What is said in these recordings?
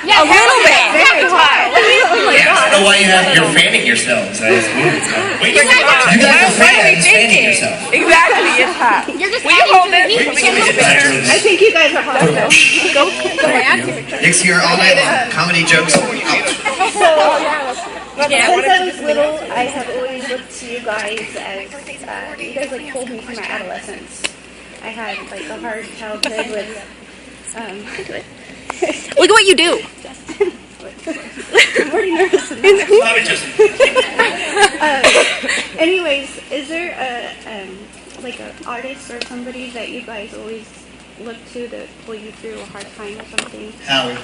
Yeah, a little bit. Very hot. Yeah, I don't know why you're fanning yourselves. Wait, you guys are fanning yourself. Exactly, it's hot. You're just Will you hold it? I think you guys are hot though. Go. Nick's here all night long. Comedy jokes. Since I was little, I have always looked to you guys as you guys like hold me through my adolescence. I had like a hard childhood with Look at what you do. I'm already nervous. Anyways, is there like an artist or somebody that you guys always look to pull you through a hard time or something? Howie.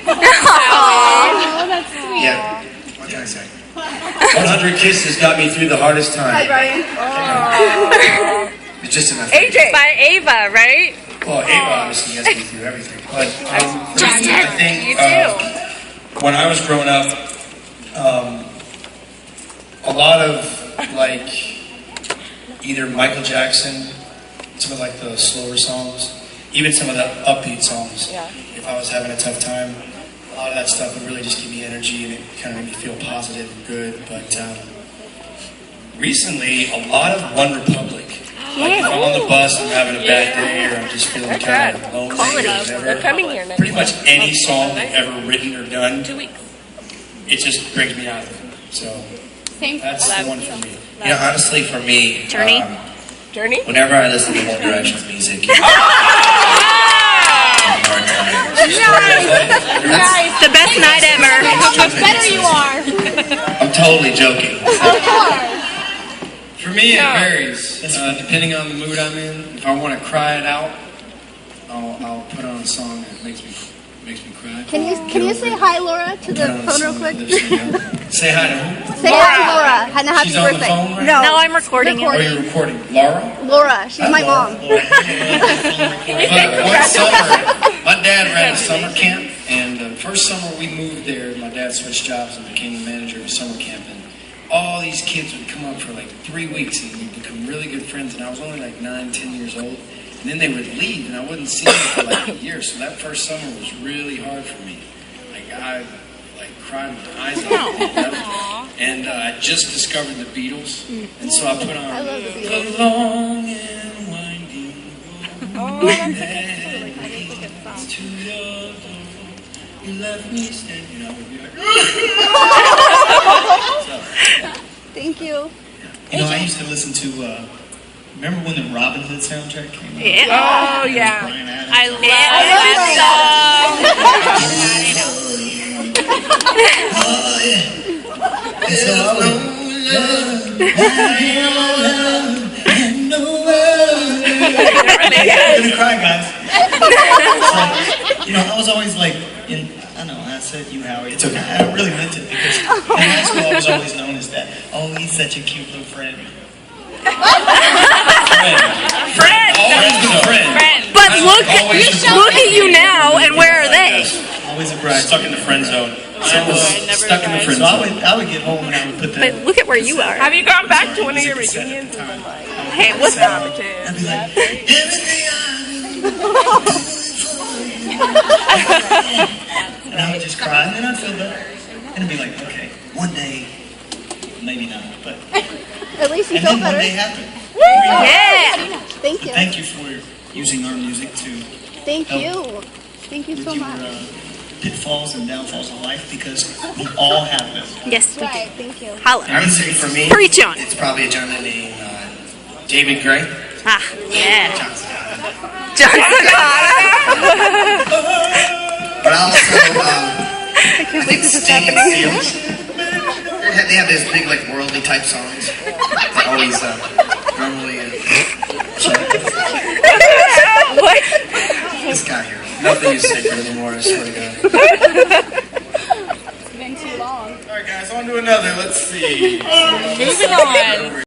Oh, that's sweet. Yeah. What can I say? 100 Kisses got me through the hardest time. Hi, Brian. It's just enough. AJ. By Ava, right? Well, Ava obviously gets me through everything. But I think you too. When I was growing up, a lot of like either Michael Jackson, some of like the slower songs, even some of the upbeat songs. Yeah. If I was having a tough time, a lot of that stuff would really just give me energy and it kind of made me feel positive and good. But recently, a lot of One Republic. Like if I'm on the bus and I'm having a bad day or I'm just feeling kind of lonely or whatever, They're coming here next pretty much any song they've ever written or done, 2 weeks. it just brings me out of it. So that's the one for me. You know, honestly, for me, Journey? Journey? whenever I listen to One Direction's music, Nice! The best night ever. How much better you are. I'm totally joking. Of course. For me, it varies. Depending on the mood I'm in. If I want to cry it out, I'll put on a song that makes me cry. Can you say hi, Laura, to the phone real quick? Say hi to who? Say hi to Laura. And happy She's on the birthday. phone right No, No, I'm recording it. Oh, you're recording. Laura? Laura. She's my mom. But one summer, my dad ran a summer camp, and the first summer we moved there, my dad switched jobs and became the manager of a summer camp. And all these kids would come up for like 3 weeks, and we'd become really good friends. And I was only like 9, 10 years old. And then they would leave, and I wouldn't see them for like a year. So that first summer was really hard for me. Like I cried my eyes out. And I just discovered the Beatles, and so I put on love the Beatles. The Long and Winding Road that leads to your door. You left me standing. You know, I would be like, Thank you. You know, I used to listen to, remember when the Robin Hood soundtrack came out? Yeah. Oh, yeah. Brian Adams. I love that And so I would, I'm gonna cry, guys. So, you know, I was always like, I know, I said you, Howie. It's okay. I really meant it because in high school I was always known as that. Oh, he's such a cute little friend. Friend. But look at you now, and where are they? Always a bride. Stuck in the friend zone. Stuck in the friend zone. So I would get home and I would put that. But look at where you are. Have you gone back to one of your reunions and been like, Hey, what's up? I'd be like, everything I do. And I would just cry, and then I'd feel better. And it'd be like, okay, one day, maybe not, but. At least you And feel then one better. day happened. Yeah. Thank you. Thank you for using our music to Thank you. Thank you with so your much. pitfalls and downfalls of life because we all have them. Yes, we Right, do. thank you. Holla. I would say for me, Preach on. it's probably a gentleman named David Gray. Ah, yeah. Johnson. John But also, I can't believe this is Sting and happening. Seals. They have these big, like, worldly type songs. They always normally. What? This guy here. Nothing is sacred anymore, I swear to God. It's been too long. all right, guys, on to another. Let's see. Moving on.